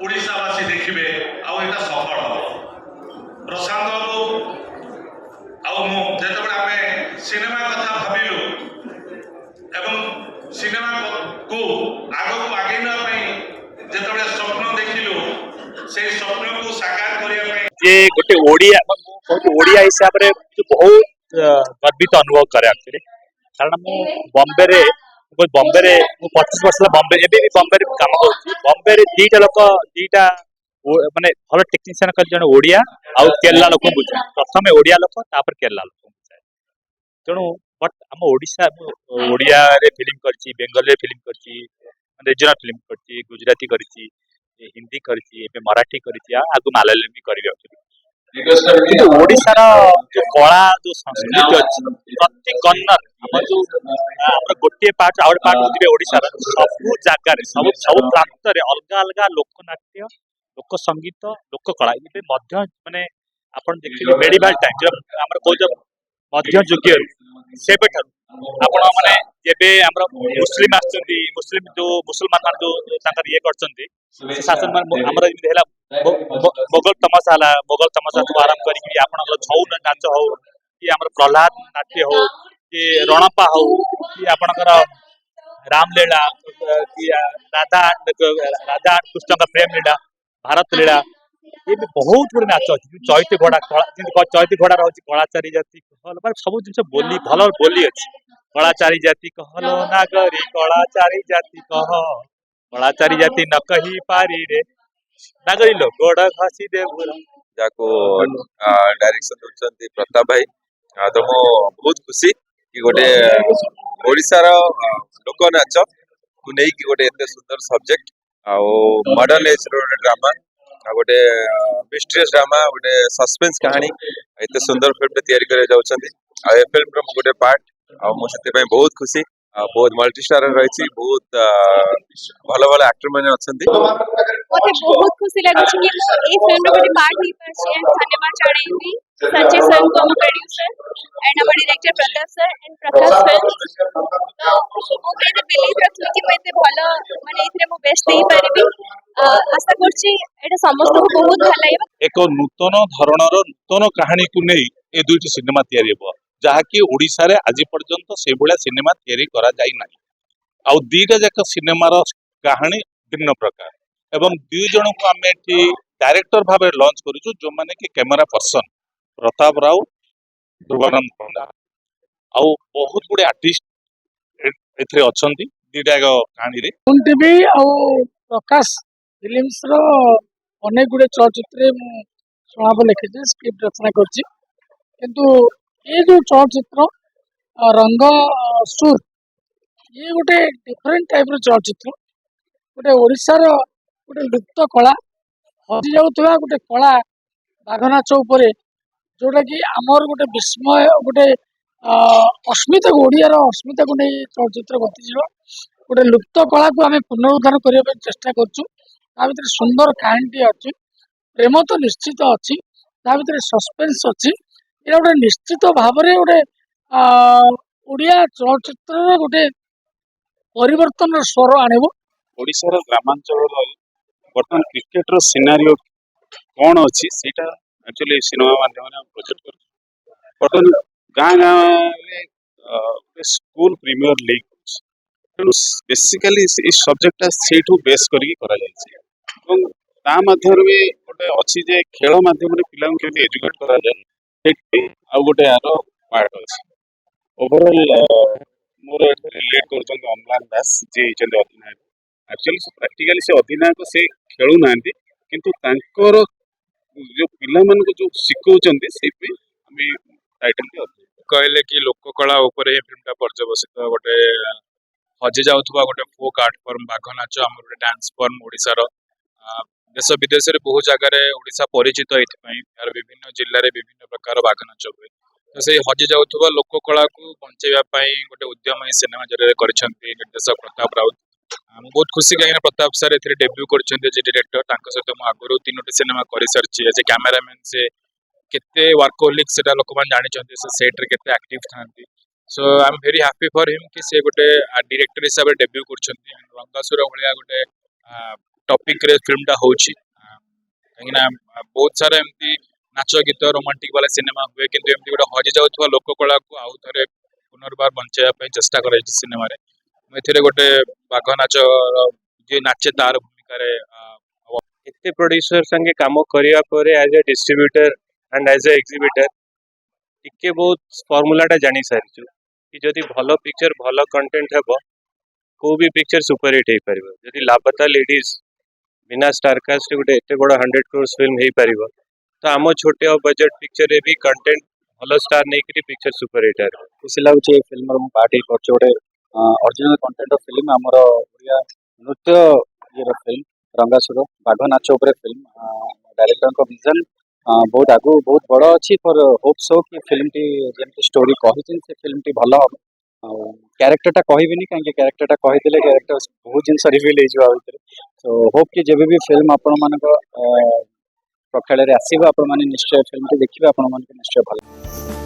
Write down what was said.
ଓଡ଼ିଶାବାସୀ ଦେଖିବେ ଆଉ ଏଇଟା ସଫଳ ହେବ। ପ୍ରଶାନ୍ତ ବାବୁ ଆଉ ମୁଁ ଯେତେବେଳେ ଆମେ ସିନେମା କଥା ଭାବିଲୁ ଏବଂ ସିନେମାକୁ ଆଗକୁ ଆଗେଇ ନେବା ପାଇଁ ଯେତେବେଳେ ସ୍ୱପ୍ନ ଦେଖିଲୁ ସେଇ ସ୍ୱପ୍ନକୁ ସାକାର କରିବା ପାଇଁ ଯେ ଗୋଟେ ଓଡ଼ିଆ ଓଡ଼ିଆ ହିସାବରେ ବହୁତ ଗର୍ବିତ ଅନୁଭବ କରେ ଆକ୍ଚୁଆଲି। କାରଣ ମୁଁ ବମ୍ବେରେ ମୁଁ 25 ବର୍ଷ ହେଲା ବମ୍ବେ ଏବେ ବି ବମ୍ବେରେ କାମ କରୁଛି। ବମ୍ବେରେ ଦିଟା ମାନେ ଭଲ ଟେକ୍ନିସିଆନ କରି ଜଣେ ଓଡ଼ିଆ ଆଉ କେରଳା ଲୋକ ବୁଝାଏ। ପ୍ରଥମେ ଓଡ଼ିଆ ଲୋକ ତାପରେ କେରଳା ଲୋକ ବୁଝାଏ। ତେଣୁ ବଟ୍ ଆମ ଓଡ଼ିଶା ମୁଁ ଓଡ଼ିଆରେ ଫିଲ୍ମ କରିଛି, ବେଙ୍ଗଲରେ ଫିଲ୍ମ କରିଛି, ରିଜନାଲ ଫିଲ୍ମ କରିଛି, ଗୁଜରାତି କରିଛି, ହିନ୍ଦୀ କରିଛି, ଏବେ ମରାଠୀ କରିଛି, ଆଗକୁ ମାଲାୟାଲମ ବି କରିବି ଆକ୍ଚୁଆଲି। କିନ୍ତୁ ଓଡ଼ିଶାର ଯୋଉ କଳା ଯୋଉ ସଂସ୍କୃତି ଅଛି ପ୍ରତି କର୍ଣ୍ଣର ଆମର ଗୋଟିଏ ପାର୍ଟ ଆଉ ଗୋଟେ ପାର୍ଟକୁ ଯିବେ ଓଡ଼ିଶାର ସବୁ ଜାଗାରେ ସବୁ ପ୍ରାନ୍ତରେ ଅଲଗା ଅଲଗା ଲୋକନାଟ୍ୟ, ଲୋକ ସଙ୍ଗୀତ, ଲୋକ କଳା ଏବେ ମଧ୍ୟ ମାନେ ଆପଣ ଦେଖିବେ ମେଡିଭାଲ ଟାଇମ୍ ଆମର କହୁଛ ମଧ୍ୟଯୁଗୀୟ ସେବେଠାରୁ ଆପଣ ମାନେ ଯେବେ ଆମର ମୁସଲିମ ଆସିଛନ୍ତି ଯୋଉ ମୁସଲମାନ ମାନେ ଯୋଉ ତାଙ୍କର ଇଏ କରିଛନ୍ତି ସେ ଶାସନ ଆମର ଯେମିତି ହେଲା ମୋଗଲ ତମସା ହେଲା, ମୋଗଲ ତମସାଠୁ ଆରମ୍ଭ କରିକି ଆପଣଙ୍କର ଛଉ ନାଚ ହଉ କି ଆମର ପ୍ରହ୍ଲାଦ ନାଟ୍ୟ ହଉ କି ରଣପା ହଉ କି ଆପଣଙ୍କର ରାମଲୀଳା କି ରାଧା କୃଷ୍ଣଙ୍କ ପ୍ରେମ ଲୀଳା, ଭାରତ ଲୀଳା, ये भी बहुत गुड़े नाच अच्छी चैती घोड़ा चैती घोड़ा रही कलाचारी जाति कहल मतलब सब जिन बोली भल बोली अच्छी कलाचारी जाति कहल नागरी कलाचारी जाति कह कलाचारी जाति न कही पारी रे नागरी लो गोड़ घसी दे ଯାହାକୁ ଡାଇରେକ୍ସନ ଦଉଛନ୍ତି ପ୍ରତାପ ଭାଇ। ତ ମୁଁ ବହୁତ ଖୁସି କି ଗୋଟେ ଓଡ଼ିଶାର ଲୋକ ନାଚକୁ ନେଇକି ଗୋଟେ ଏତେ ସୁନ୍ଦର ସବଜେକ୍ଟ ଆଉ ମଡର୍ନ ଏଜ ର ଗୋଟେ ଡ୍ରାମା ଆଉ ଗୋଟେ ମିଷ୍ଟ୍ରିୟସ୍ ଡ୍ରାମା ଗୋଟେ ସସ୍ପେନ୍ସ କାହାଣୀ ଏତେ ସୁନ୍ଦର ଫିଲ୍ମଟେ ତିଆରି କରିବାକୁ ଯାଉଛନ୍ତି। ଆଉ ଏ ଫିଲ୍ମର ମୁଁ ଗୋଟେ ପାର୍ଟ ଆଉ ମୁଁ ସେଥିପାଇଁ ବହୁତ ଖୁସି। ଆଉ ବହୁତ ମଲ୍ଟି ଷ୍ଟାର ରହିଛି, ବହୁତ ଭଲ ଭଲ ଆକ୍ଟର ମାନେ ଅଛନ୍ତି। ମତେ ବହୁତ ଖୁସି ଲାଗୁଛି କି ମୁଁ ଏଇ ଫିଲ୍ମର ଗୋଟେ ପାର୍ଟ ହେଇପାରିଛି ଏଣ୍ଡ ଧନ୍ୟବାଦ ଜଣାଇବି ସଞ୍ଜୟ ସାର୍ଙ୍କୁ ଆମ ପ୍ରୋଡ୍ୟୁସର ଏଣ୍ଡ ଆମ director Pratap sir and Prakash film. ମୁଁ ବି ଏତେ ବିଲିଭ ରଖିଲି କି ମୁଁ ଏତେ ଭଲ ମାନେ ଏଥିରେ ମୁଁ ବେଷ୍ଟ ଦେଇପାରିବି। ଆଶା କରୁଛି ଏଇଟା ସମସ୍ତଙ୍କୁ ବହୁତ ଭଲ ଲାଗିବ। ଏକ ନୂତନ ଧରଣର ନୂତନ କାହାଣୀକୁ ନେଇ ଏ ଦୁଇଟି ସିନେମା ତିଆରି ହେବ, ଯାହାକି ଓଡ଼ିଶାରେ ଆଜି ପର୍ଯ୍ୟନ୍ତ ସେଇଭଳିଆ ସିନେମା ତିଆରି କରାଯାଇ ନାହିଁ। ଆଉ ଦିଟା ଯାକ ସିନେମାର କାହାଣୀ ଭିନ୍ନ ପ୍ରକାର ଏବଂ ଦୁଇ ଜଣଙ୍କୁ ଆମେ ଏଠି ଡାଇରେକ୍ଟର ଭାବେ ଲଞ୍ଚ କରୁଛୁ, ଯୋଉମାନେ କି କ୍ୟାମେରା ପର୍ସନ ପ୍ରତାପ ରାଉ, ଧ୍ରୁବାନନ୍ଦ ପଣ୍ଡା ଆଉ ବହୁତ ଗୁଡେ ଆର୍ଟିଷ୍ଟ ଏଥିରେ ଅଛନ୍ତି ଦିଟା ଯାକ କାହାଣୀରେ। ଟିଭି ଆଉ ପ୍ରକାଶ ଫିଲ୍ମସ ର ଅନେକ ଗୁଡେ ଚଳଚ୍ଚିତ୍ରରେ ମୁଁ ସଂଳାପ ଲେଖିଛି, ସ୍କ୍ରିପ୍ଟ ରଚନା କରିଛି। କିନ୍ତୁ ଏ ଯୋଉ ଚଳଚ୍ଚିତ୍ର ରଙ୍ଗ ସୁର ଇଏ ଗୋଟେ ଡିଫରେଣ୍ଟ ଟାଇପ ର ଚଳଚ୍ଚିତ୍ର। ଗୋଟେ ଓଡ଼ିଶାର ଗୋଟେ ଲୁପ୍ତ କଳା, ହଜି ଯାଉଥିବା ଗୋଟେ କଳା ବାଘ ନାଚ ଉପରେ, ଯୋଉଟା କି ଆମର ଗୋଟେ ବିସ୍ମୟ ଗୋଟେ ଅସ୍ମିତାକୁ ଓଡ଼ିଆର ଅସ୍ମିତାକୁ ନେଇ ଚଳଚ୍ଚିତ୍ର ଗତିଶୀଳ ଗୋଟେ ଲୁପ୍ତ କଳାକୁ ଆମେ ପୁନରୁଦ୍ଧାର କରିବା ପାଇଁ ଚେଷ୍ଟା କରୁଛୁ। ତା ଭିତରେ ସୁନ୍ଦର କାହାଣୀଟି ଅଛି, ପ୍ରେମ ତ ନିଶ୍ଚିତ ଅଛି, ତା ଭିତରେ ସସ୍ପେନ୍ସ ଅଛି। ଏଇଟା ଗୋଟେ ନିଶ୍ଚିତ ଭାବରେ ଗୋଟେ ଓଡ଼ିଆ ଚଳଚ୍ଚିତ୍ରର ଗୋଟେ ପରିବର୍ତ୍ତନର ସ୍ୱର ଆଣିବ। ଓଡ଼ିଶାର ଗ୍ରାମାଞ୍ଚଳର ବର୍ତ୍ତମାନ କ୍ରିକେଟର ସିନାରିଓ କଣ ଅଛି ସେଇଟା ଆକ୍ଚୁଆଲି ସିନେମା ମାଧ୍ୟମରେ ଆମେ ପ୍ରୋଜେକ୍ଟ କରୁଛୁ। ବର୍ତ୍ତମାନ ଗାଁ ଗାଁରେ ସ୍କୁଲ ପ୍ରିମିୟର ଲିଗ୍ ଅଛି, ତେଣୁ ବେସିକାଲି ଏଇ ସବଜେକ୍ଟଟା ସେଇଠୁ ବେସ୍ କରିକି କରାଯାଇଛି ଏବଂ ତା ମାଧ୍ୟମରେ ବି ଗୋଟେ ଅଛି ଯେ ଖେଳ ମାଧ୍ୟମରେ ପିଲାଙ୍କୁ କେମିତି ଏଜୁକେଟ କରାଯାଏ ସେଇଠି ଆଉ ଗୋଟେ ଏହାର ପାର୍ଟ ଅଛି। ଓଭରଅଲ୍ ମୋର ଏଥିରେ ରିଲେଟ୍ କରୁଛନ୍ତି ଅମ୍ଳାନ ଦାସ ଯିଏ ହେଇଛନ୍ତି ଅଧିନାୟକ। ଆକ୍ଚୁଆଲି ପ୍ରାକ୍ଟିକାଲି ସେ ଅଧିନାୟକ ସେ ଖେଳୁନାହାନ୍ତି, କିନ୍ତୁ ତାଙ୍କର ଯୋଉ ପିଲାମାନଙ୍କୁ ଯୋଉ ଶିଖଉଛନ୍ତି ସେଇଥିପାଇଁ ଆମେ ଟାଇଟଲଟି ଅଛି। କହିଲେ କି ଲୋକ କଳା ଉପରେ ଏ ଫିଲ୍ମଟା ପର୍ଯ୍ୟବସିତ ଗୋଟେ ହଜି ଯାଉଥିବା ଗୋଟେ ଫୋକ୍ ଆର୍ଟ ଫର୍ମ ବାଘ ନାଚ, ଆମର ଗୋଟେ ଡ୍ୟାନ୍ସ ଫର୍ମ ଓଡ଼ିଶାର ଦେଶ ବିଦେଶରେ ବହୁ ଜାଗାରେ ଓଡ଼ିଶା ପରିଚିତ ଏଇଥିପାଇଁ ଏହାର ବିଭିନ୍ନ ଜିଲ୍ଲାରେ ବିଭିନ୍ନ ପ୍ରକାର ବାଘ ନାଚ ହୁଏ। ତ ସେଇ ହଜି ଯାଉଥିବା ଲୋକ କଳାକୁ ବଞ୍ଚେଇବା ପାଇଁ ଗୋଟେ ଉଦ୍ୟମ ଏଇ ସିନେମା ଜରିଆରେ କରିଛନ୍ତି ନିର୍ଦ୍ଦେଶକ ପ୍ରତାପ ରାଉତ। ମୁଁ ବହୁତ ଖୁସି କାହିଁକିନା ପ୍ରତାପ ସାର୍ ଏଥିରେ ଡେବ୍ୟୁ କରିଛନ୍ତି ଯେ ଡିରେକ୍ଟର, ତାଙ୍କ ସହିତ ମୁଁ ଆଗରୁ 3ଟି ସିନେମା କରିସାରିଛି। ଆଜ ଏ କ୍ୟାମେରାମ୍ୟାନ୍ ସେ କେତେ ୱାର୍କୋଲିକ୍ ସେଟା ଲୋକମାନେ ଜାଣିଛନ୍ତି, ସେ ସେଟ୍ରେ କେତେ ଆକ୍ଟିଭ ଥାନ୍ତି। So I am very happy for him କି ସେ ଗୋଟେ ଡିରେକ୍ଟର ହିସାବରେ ଡେବ୍ୟୁ କରୁଛନ୍ତି। ରଙ୍ଗାସୁର ଭଳିଆ ଗୋଟେ टॉपिक रे फिल्म टा होची कहीं ना बहुत सारा एमती नाच गीत रोमांटिक वाला सिनेमा हुए किंतु एमती गोटे हजि जाउथवा लोक कला को आउ थरे पुनर्बार बंचाइबा पई चेष्टा कराई सिनेमा रे एथिरे गोटे बाघ नाच जे नाचे तार भूमिका रे एते प्रोड्यूसर संगे काम करिया परे as a distributor and as a exhibitor टिके बहुत फॉर्मूला जानी सारी कि जदि भलो पिक्चर भलो कंटेंट हेबो को भी पिक्चर सुपर हिट हे परिबो जदि लापता लेडीज बिना स्टार कास्ट गोटे एते बड़ 100 crores फिल्म हे परिबो तो आम छोटे बजट पिक्चर रे भी कंटेंट भलो स्टार नै करी पिक्चर सुपर हिट हे खुशी लाଗୁଛି ଏ ଫିଲ୍ମର ମୁଁ ପାର୍ଟ ହେଇପାରୁଛି ଗୋଟେ ଅରିଜିନାଲ କଣ୍ଟେଣ୍ଟ ଫିଲ୍ମ ଆମର ଓଡ଼ିଆ ନୃତ୍ୟ ଇଏର ଫିଲ୍ମ ରଙ୍ଗାସୁର ବାଘ ନାଚ ଉପରେ ଫିଲ୍ମ ଡାଇରେକ୍ଟରଙ୍କ ଭିଜନ ବହୁତ ଆଗକୁ ବହୁତ ବଡ଼ ଅଛି ଫର ହୋପ୍ ସୋ କି ଫିଲ୍ମଟି ଯେମିତି ଷ୍ଟୋରି କହିଛନ୍ତି ସେ ଫିଲ୍ମଟି ଭଲ ହେବ ଆଉ କ୍ୟାରେକ୍ଟରଟା କହିବିନି କାହିଁକି କ୍ୟାରେକ୍ଟରଟା କହିଦେଲେ କ୍ୟାରେକ୍ଟର ବହୁତ ଜିନିଷ ରିଭିଲ୍ ହେଇଯିବ ଆ ଭିତରେ ସୋ ହୋପ୍ କି ଯେବେ ବି ଫିଲ୍ମ ଆପଣମାନଙ୍କ ପ୍ରକ୍ଷାଳୟରେ ଆସିବ ଆପଣମାନେ ନିଶ୍ଚୟ ଫିଲ୍ମଟି ଦେଖିବେ ଆପଣମାନଙ୍କୁ ନିଶ୍ଚୟ ଭଲ